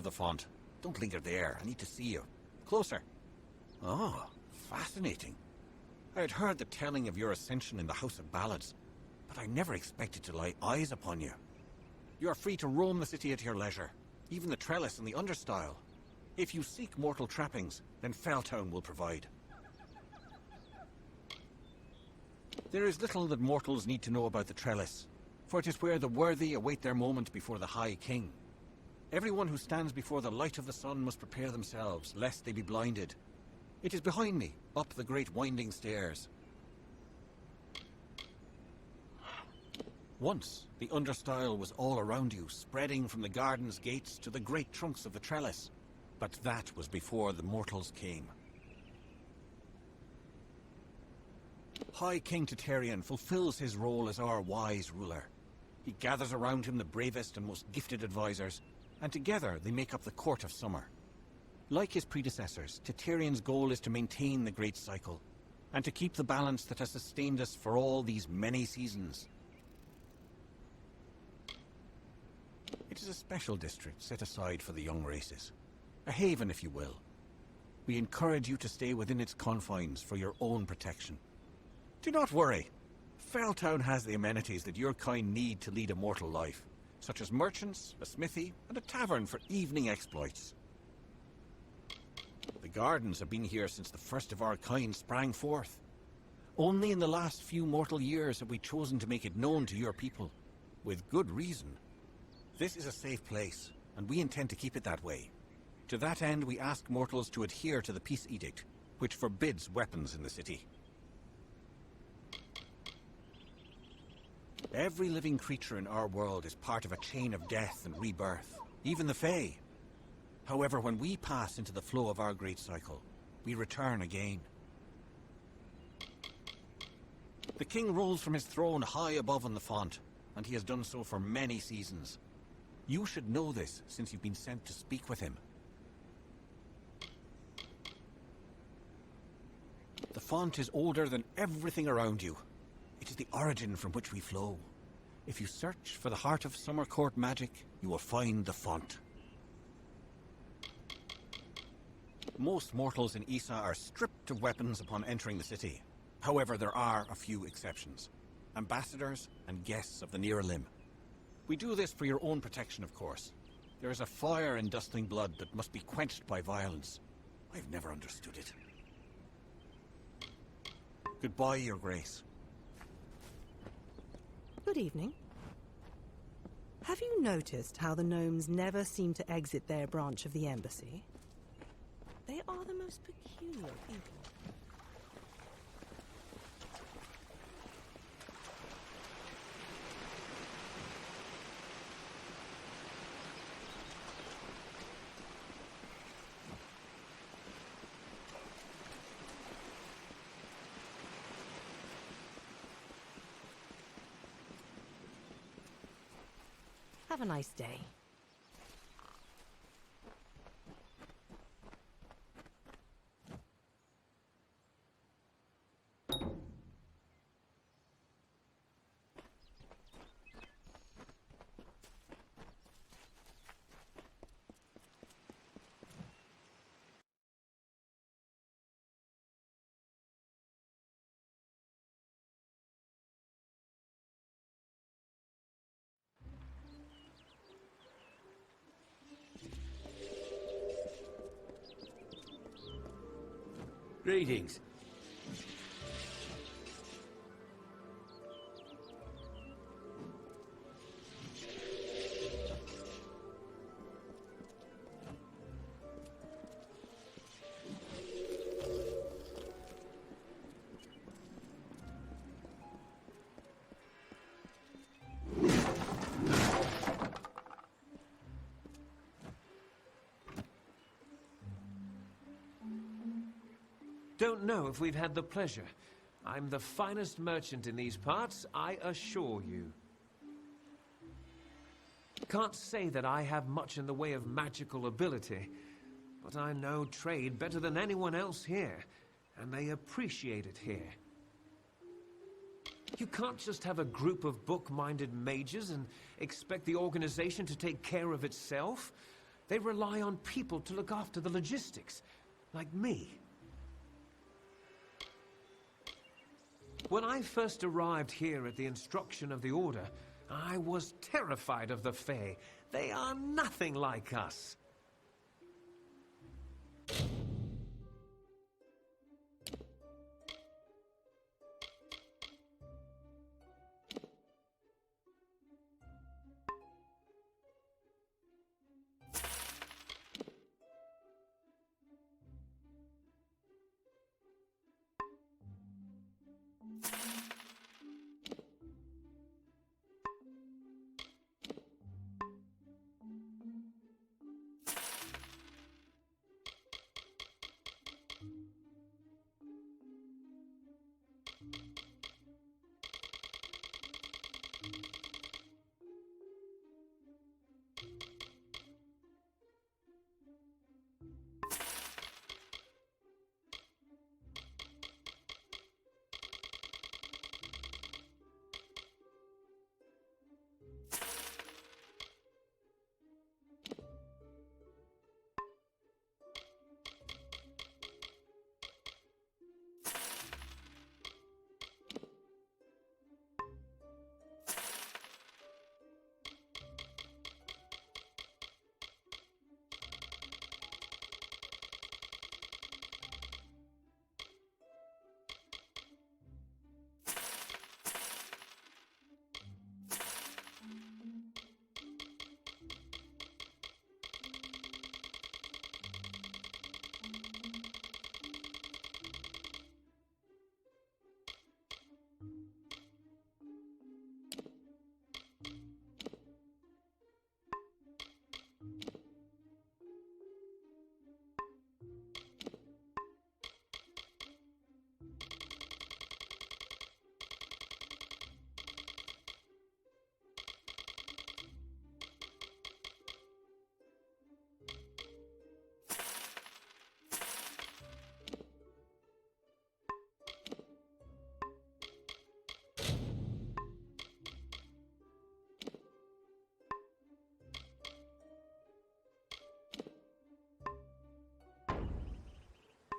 the font. Don't linger there. I need to see you. Closer. Oh, fascinating. I had heard the telling of your ascension in the House of Ballads, but I never expected to lay eyes upon you. You are free to roam the city at your leisure, even the trellis and the understyle. If you seek mortal trappings, then Felltown will provide. There is little that mortals need to know about the trellis, for it is where the worthy await their moment before the High King. Everyone who stands before the light of the sun must prepare themselves, lest they be blinded. It is behind me, up the great winding stairs. Once, the understyle was all around you, spreading from the garden's gates to the great trunks of the trellis. But that was before the mortals came. High King Titarion fulfills his role as our wise ruler. He gathers around him the bravest and most gifted advisors, and together they make up the Court of Summer. Like his predecessors, Titarion's goal is to maintain the great cycle, and to keep the balance that has sustained us for all these many seasons. It is a special district set aside for the young races. A haven, if you will. We encourage you to stay within its confines for your own protection. Do not worry. Felltown has the amenities that your kind need to lead a mortal life, such as merchants, a smithy, and a tavern for evening exploits. The gardens have been here since the first of our kind sprang forth. Only in the last few mortal years have we chosen to make it known to your people, with good reason. This is a safe place, and we intend to keep it that way. To that end, we ask mortals to adhere to the Peace Edict, which forbids weapons in the city. Every living creature in our world is part of a chain of death and rebirth, even the Fae. However, when we pass into the flow of our great cycle, we return again. The king rules from his throne high above on the font, and he has done so for many seasons. You should know this, since you've been sent to speak with him. The font is older than everything around you. It is the origin from which we flow. If you search for the heart of Summer Court magic, you will find the font. Most mortals in Issa are stripped of weapons upon entering the city. However, there are a few exceptions. Ambassadors and guests of the Near Limb. We do this for your own protection, of course. There is a fire in dustling blood that must be quenched by violence. I've never understood it. Goodbye, Your Grace. Good evening. Have you noticed how the gnomes never seem to exit their branch of the embassy? They are the most peculiar people. Have a nice day. Greetings. Don't know if we've had the pleasure. I'm the finest merchant in these parts, I assure you. Can't say that I have much in the way of magical ability, but I know trade better than anyone else here, and they appreciate it here. You can't just have a group of book-minded mages and expect the organization to take care of itself. They rely on people to look after the logistics, like me. When I first arrived here at the instruction of the Order, I was terrified of the Fae. They are nothing like us.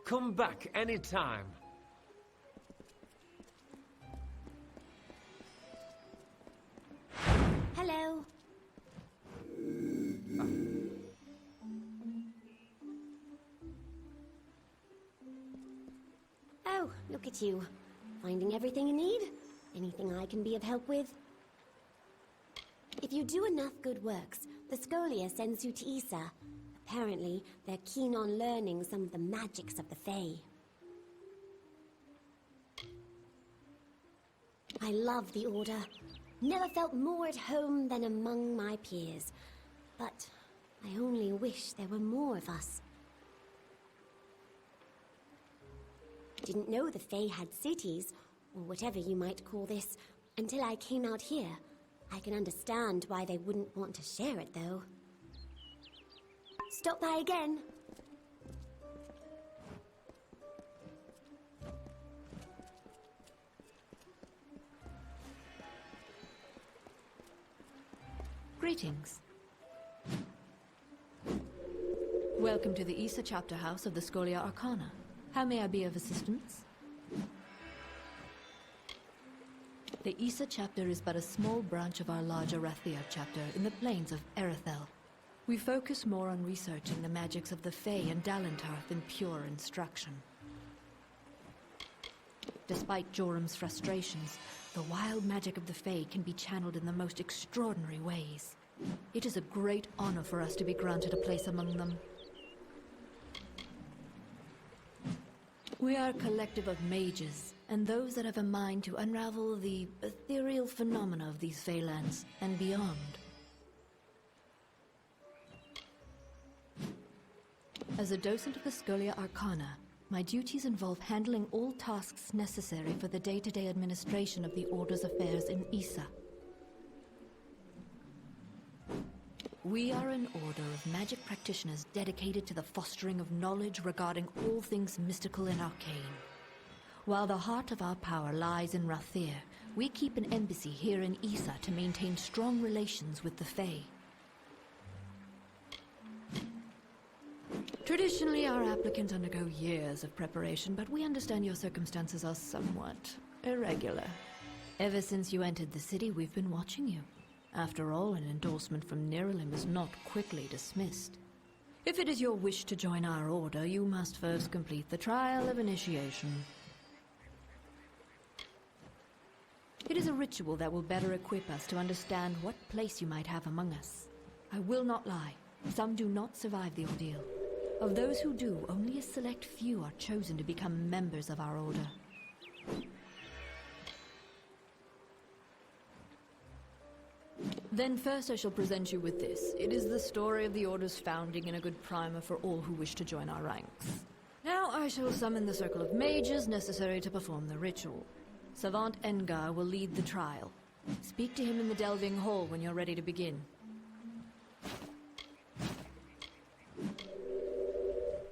Come back anytime. Hello. Oh, look at you. Finding everything you need? Anything I can be of help with? If you do enough good works, the Scholia sends you to Issa. Apparently, they're keen on learning some of the magics of the Fae. I love the Order. Never felt more at home than among my peers. But I only wish there were more of us. Didn't know the Fae had cities, or whatever you might call this, until I came out here. I can understand why they wouldn't want to share it, though. Stop by again. Greetings. Welcome to the Issa chapter house of the Scholia Arcana. How may I be of assistance? The Issa chapter is but a small branch of our larger Rathia chapter in the plains of Erethel. We focus more on researching the magics of the Fae and Dalentarth than pure instruction. Despite Jorum's frustrations, the wild magic of the Fae can be channeled in the most extraordinary ways. It is a great honor for us to be granted a place among them. We are a collective of mages, and those that have a mind to unravel the ethereal phenomena of these Fae lands and beyond. As a docent of the Scholia Arcana, my duties involve handling all tasks necessary for the day-to-day administration of the Order's affairs in Issa. We are an order of magic practitioners dedicated to the fostering of knowledge regarding all things mystical and arcane. While the heart of our power lies in Rathir, we keep an embassy here in Issa to maintain strong relations with the Fae. Traditionally, our applicants undergo years of preparation, but we understand your circumstances are somewhat irregular. Ever since you entered the city, we've been watching you. After all, an endorsement from Niralim is not quickly dismissed. If it is your wish to join our order, you must first complete the trial of initiation. It is a ritual that will better equip us to understand what place you might have among us. I will not lie. Some do not survive the ordeal. Of those who do, only a select few are chosen to become members of our order. Then first I shall present you with this. It is the story of the Order's founding and a good primer for all who wish to join our ranks. Now I shall summon the circle of mages necessary to perform the ritual. Savant Engar will lead the trial. Speak to him in the Delving Hall when you're ready to begin.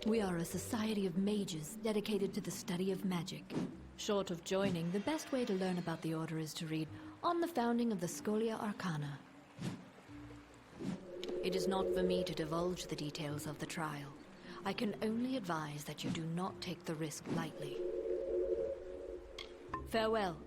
We are a society of mages dedicated to the study of magic. Short of joining, the best way to learn about the Order is to read On the Founding of the Scholia Arcana. It is not for me to divulge the details of the trial. I can only advise that you do not take the risk lightly. Farewell.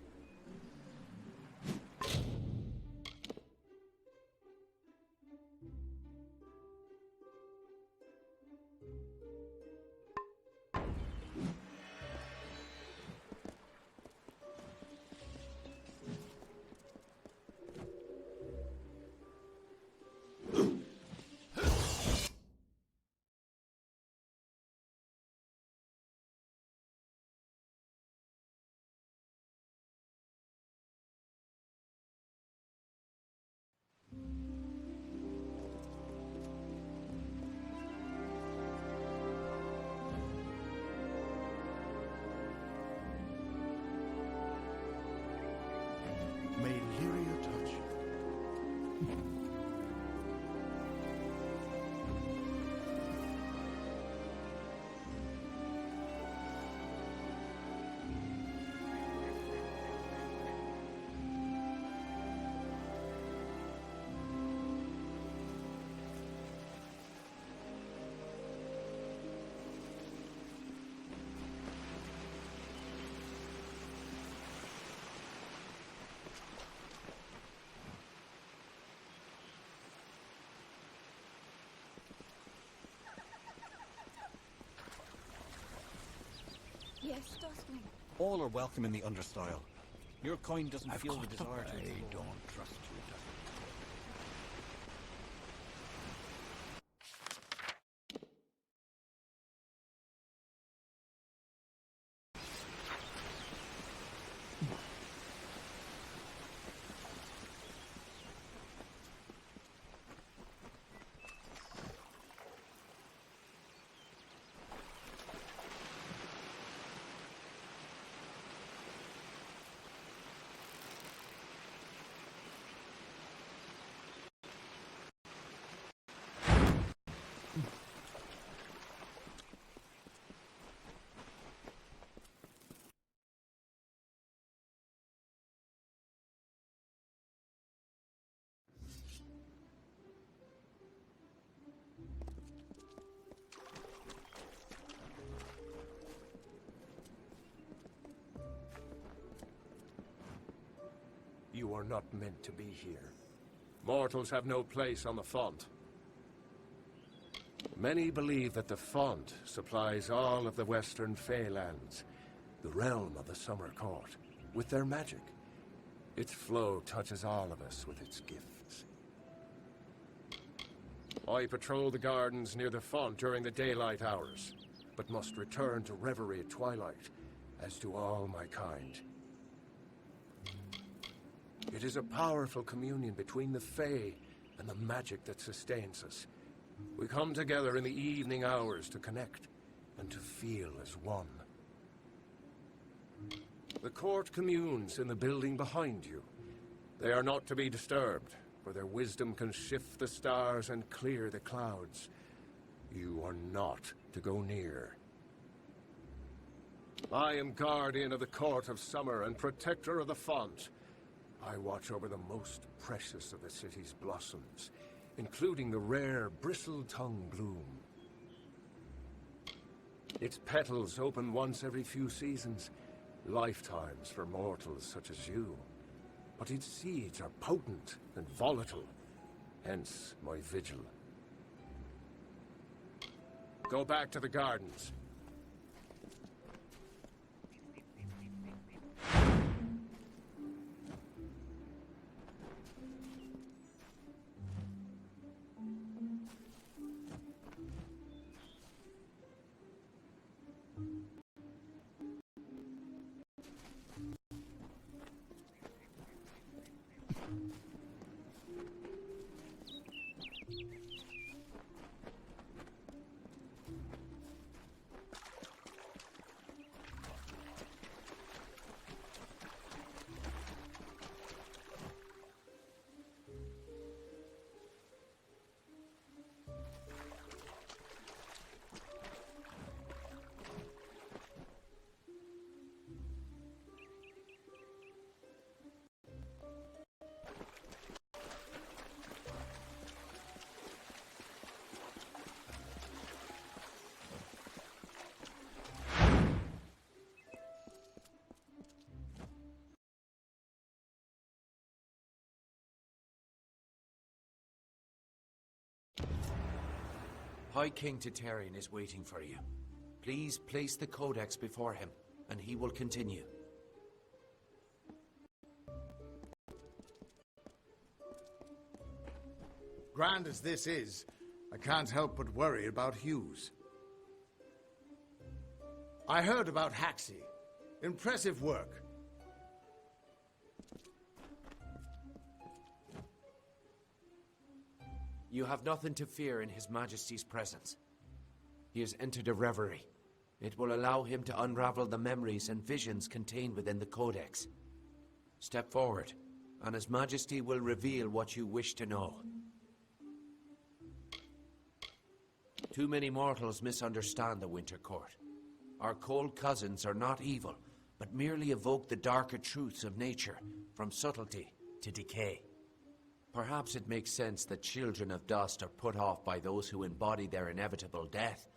May Lyria touch you. Yes, Dustling. All are welcome in the understyle. Your kind doesn't feel the desire to I explore. don't trust you, Dustin. You are not meant to be here. Mortals have no place on the font. Many believe that the font supplies all of the western Feylands, the realm of the Summer Court, with their magic. Its flow touches all of us with its gifts. I patrol the gardens near the font during the daylight hours, but must return to reverie at twilight, as do all my kind. It is a powerful communion between the Fey and the magic that sustains us. We come together in the evening hours to connect and to feel as one. The court communes in the building behind you. They are not to be disturbed, for their wisdom can shift the stars and clear the clouds. You are not to go near. I am guardian of the Court of Summer and protector of the font. I watch over the most precious of the city's blossoms, including the rare bristle-tongue bloom. Its petals open once every few seasons, lifetimes for mortals such as you. But its seeds are potent and volatile, hence my vigil. Go back to the gardens. High King Titarion is waiting for you. Please place the codex before him, and he will continue. Grand as this is, I can't help but worry about Hughes. I heard about Haxi. Impressive work. You have nothing to fear in His Majesty's presence. He has entered a reverie. It will allow him to unravel the memories and visions contained within the Codex. Step forward, and His Majesty will reveal what you wish to know. Too many mortals misunderstand the Winter Court. Our cold cousins are not evil, but merely evoke the darker truths of nature, from subtlety to decay. Perhaps it makes sense that children of dust are put off by those who embody their inevitable death,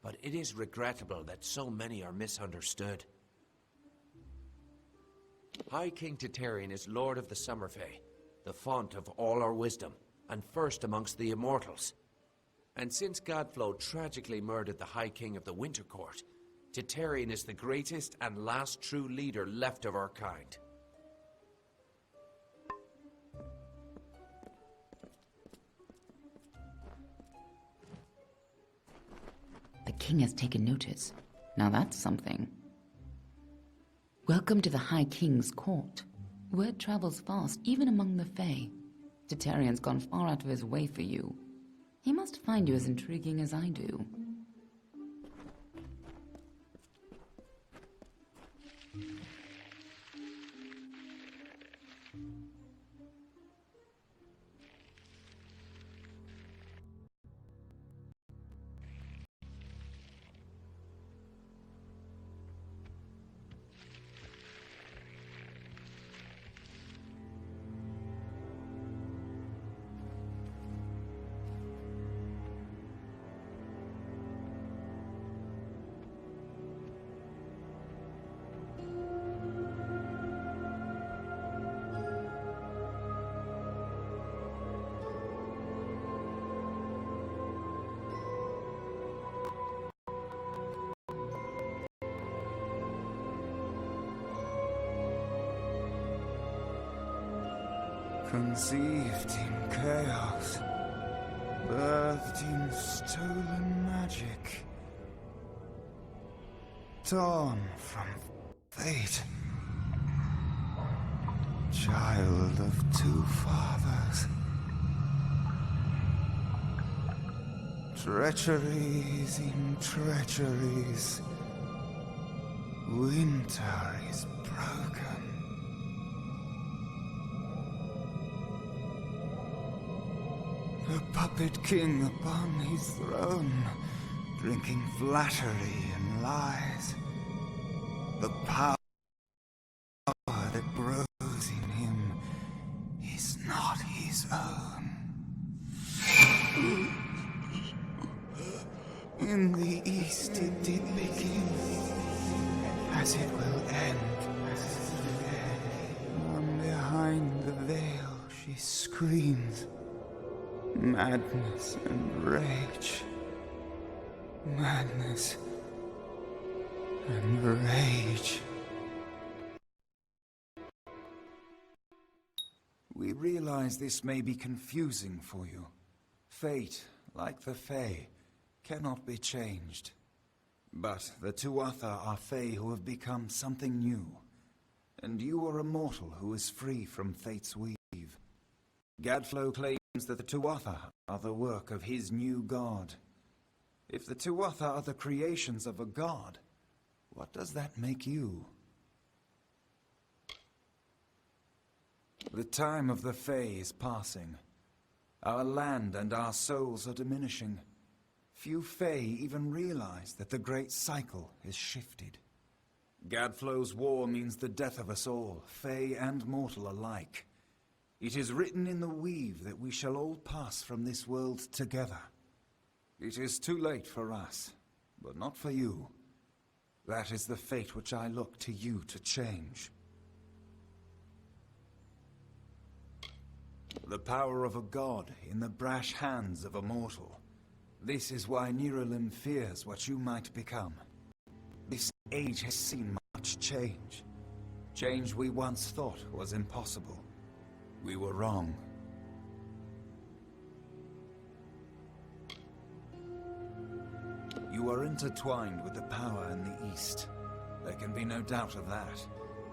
but it is regrettable that so many are misunderstood. High King Titarion is Lord of the Summerfey, the font of all our wisdom, and first amongst the immortals. And since Gadflow tragically murdered the High King of the Winter Court, Titarion is the greatest and last true leader left of our kind. The king has taken notice. Now that's something. Welcome to the High King's court. Word travels fast, even among the Fae. Titarion's gone far out of his way for you. He must find you as intriguing as I do. Conceived in chaos, birthed in stolen magic, torn from fate, child of two fathers, treacheries in treacheries, winter is broken. A puppet king upon his throne, drinking flattery and lies. The power that grows in him is not his own. In the east it did begin, as it will end. From behind the veil she screams, madness and rage. Madness and rage. We realize this may be confusing for you. Fate, like the Fae, cannot be changed. But the Tuatha are Fae who have become something new. And you are a mortal who is free from fate's weave. Gadflow claims that the Tuatha are the work of his new god. If the Tuatha are the creations of a god, what does that make you? The time of the Fae is passing. Our land and our souls are diminishing. Few Fae even realize that the great cycle is shifted. Gadflow's war means the death of us all, Fae and mortal alike. It is written in the weave that we shall all pass from this world together. It is too late for us, but not for you. That is the fate which I look to you to change. The power of a god in the brash hands of a mortal. This is why Niralim fears what you might become. This age has seen much change. Change we once thought was impossible. We were wrong. You are intertwined with the power in the East. There can be no doubt of that.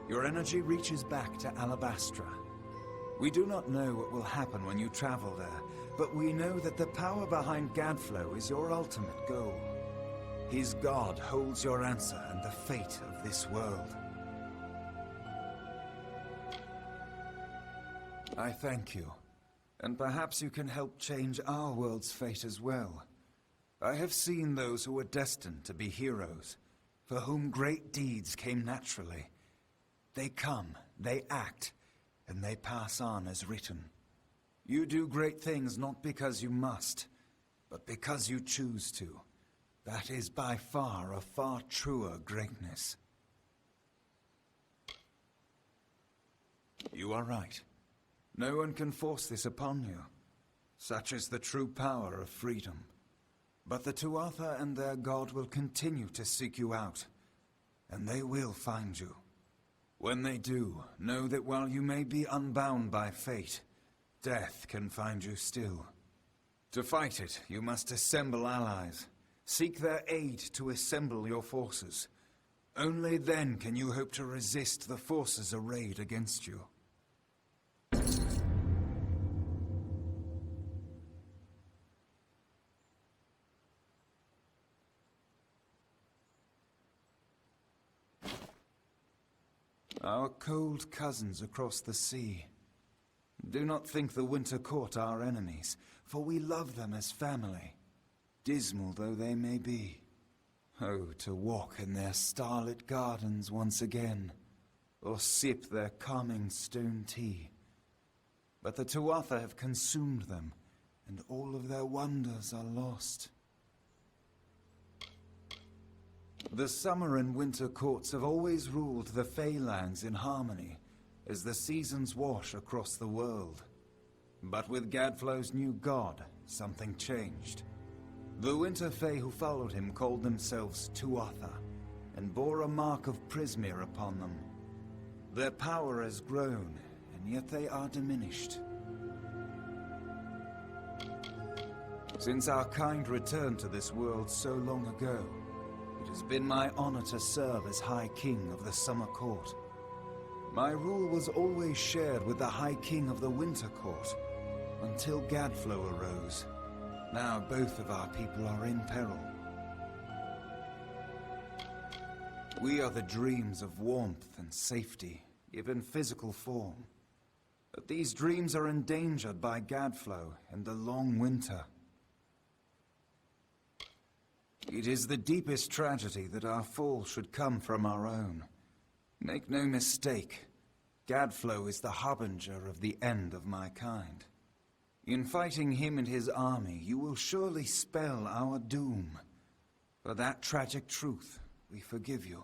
Your energy reaches back to Alabastra. We do not know what will happen when you travel there, but we know that the power behind Gadflow is your ultimate goal. His god holds your answer and the fate of this world. I thank you, and perhaps you can help change our world's fate as well. I have seen those who were destined to be heroes, for whom great deeds came naturally. They come, they act, and they pass on as written. You do great things not because you must, but because you choose to. That is by far a far truer greatness. You are right. No one can force this upon you. Such is the true power of freedom. But the Tuatha and their god will continue to seek you out, and they will find you. When they do, know that while you may be unbound by fate, death can find you still. To fight it, you must assemble allies. Seek their aid to assemble your forces. Only then can you hope to resist the forces arrayed against you. Our cold cousins across the sea. Do not think the Winter Court our enemies, for we love them as family, dismal though they may be. Oh, to walk in their starlit gardens once again, or sip their calming stone tea. But the Tuatha have consumed them, and all of their wonders are lost. The summer and winter courts have always ruled the Feylands in harmony, as the seasons wash across the world. But with Gadflow's new god, something changed. The Winter Fae who followed him called themselves Tuatha, and bore a mark of Prismir upon them. Their power has grown, and yet they are diminished. Since our kind returned to this world so long ago, it has been my honor to serve as High King of the Summer Court. My rule was always shared with the High King of the Winter Court, until Gadflow arose. Now both of our people are in peril. We are the dreams of warmth and safety, given physical form. But these dreams are endangered by Gadflow and the long winter. It is the deepest tragedy that our fall should come from our own. Make no mistake, Gadflow is the harbinger of the end of my kind. In fighting him and his army, you will surely spell our doom. For that tragic truth, we forgive you.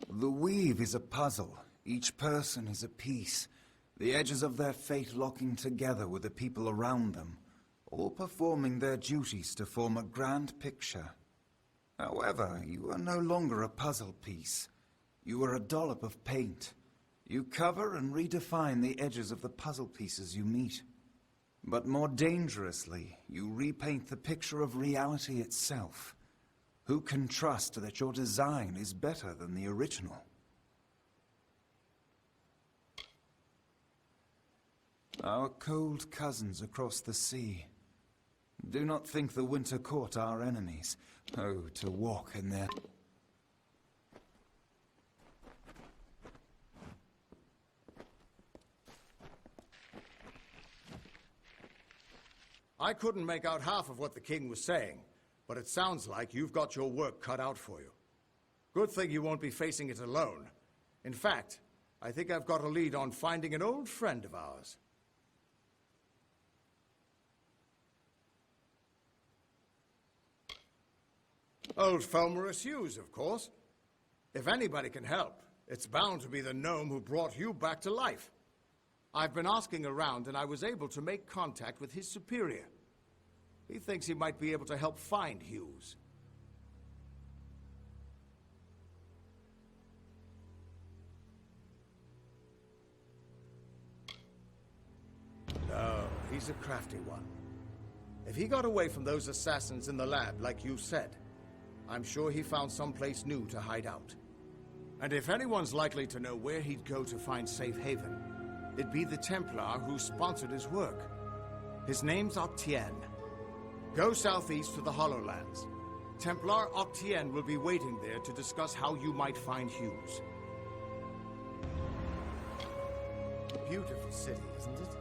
The weave is a puzzle. Each person is a piece. The edges of their fate locking together with the people around them, all performing their duties to form a grand picture. However, you are no longer a puzzle piece. You are a dollop of paint. You cover and redefine the edges of the puzzle pieces you meet. But more dangerously, you repaint the picture of reality itself. Who can trust that your design is better than the original? Our cold cousins across the sea. Do not think the Winter Court our enemies. Oh, to walk in their... I couldn't make out half of what the king was saying, but it sounds like you've got your work cut out for you. Good thing you won't be facing it alone. In fact, I think I've got a lead on finding an old friend of ours. Old Fulmerus Hughes, of course. If anybody can help, it's bound to be the gnome who brought you back to life. I've been asking around, and I was able to make contact with his superior. He thinks he might be able to help find Hughes. No, he's a crafty one. If he got away from those assassins in the lab, like you said, I'm sure he found someplace new to hide out. And if anyone's likely to know where he'd go to find safe haven, it'd be the Templar who sponsored his work. His name's Octien. Go southeast to the Hollowlands. Templar Octien will be waiting there to discuss how you might find Hughes. Beautiful city, isn't it?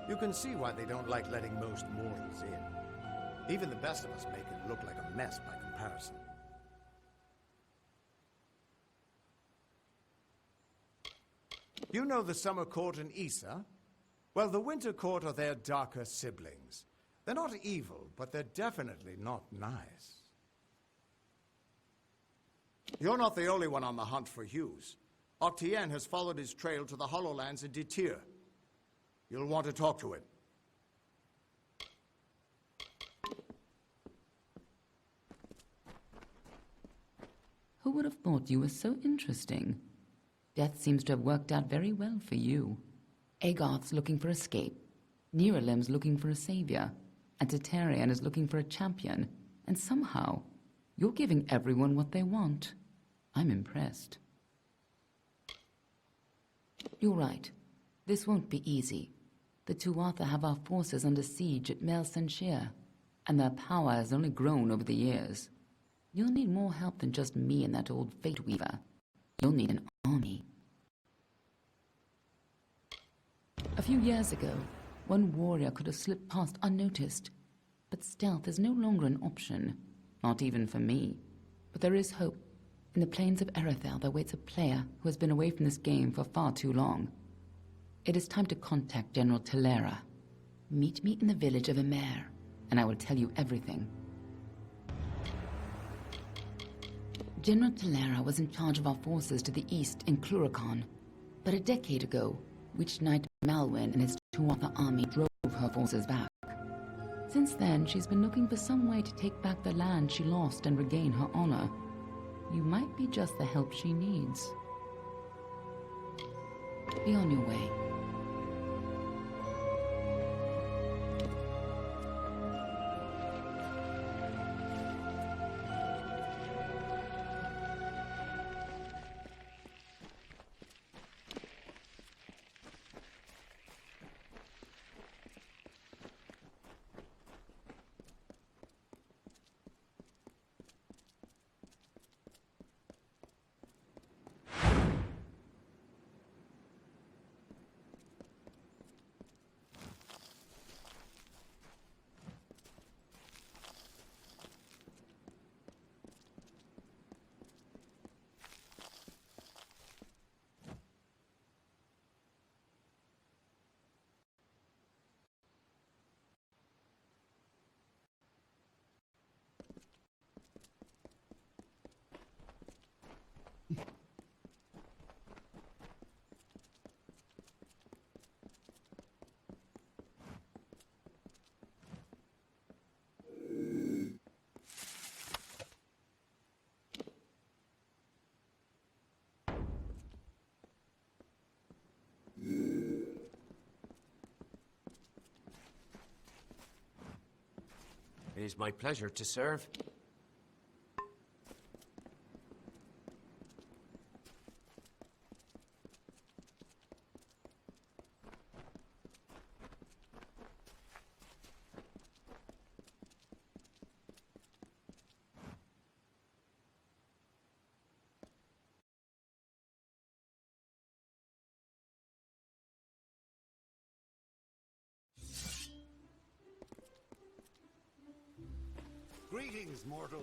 You can see why they don't like letting most mortals in. Even the best of us make it look like a mess by comparison. You know the Summer Court and Issa? Well, the Winter Court are their darker siblings. They're not evil, but they're definitely not nice. You're not the only one on the hunt for Hughes. Octien has followed his trail to the Hollowlands in Detir. You'll want to talk to him. Who would have thought you were so interesting? Death seems to have worked out very well for you. Agarth's looking for escape, Neuralim's looking for a savior, and Titarion is looking for a champion, and somehow, you're giving everyone what they want. I'm impressed. You're right. This won't be easy. The Tuatha have our forces under siege at Mel Senshir, and their power has only grown over the years. You'll need more help than just me and that old Fate Weaver. You'll need an army. A few years ago, one warrior could have slipped past unnoticed, but stealth is no longer an option, not even for me. But there is hope. In the plains of Erethel, there waits a player who has been away from this game for far too long. It is time to contact General Talera. Meet me in the village of Emer, and I will tell you everything. General Talera was in charge of our forces to the east in Cluracan, but a decade ago, Witch Knight Malwyn and his Tuatha army drove her forces back. Since then, she's been looking for some way to take back the land she lost and regain her honor. You might be just the help she needs. Be on your way. It is my pleasure to serve. Greetings, mortal.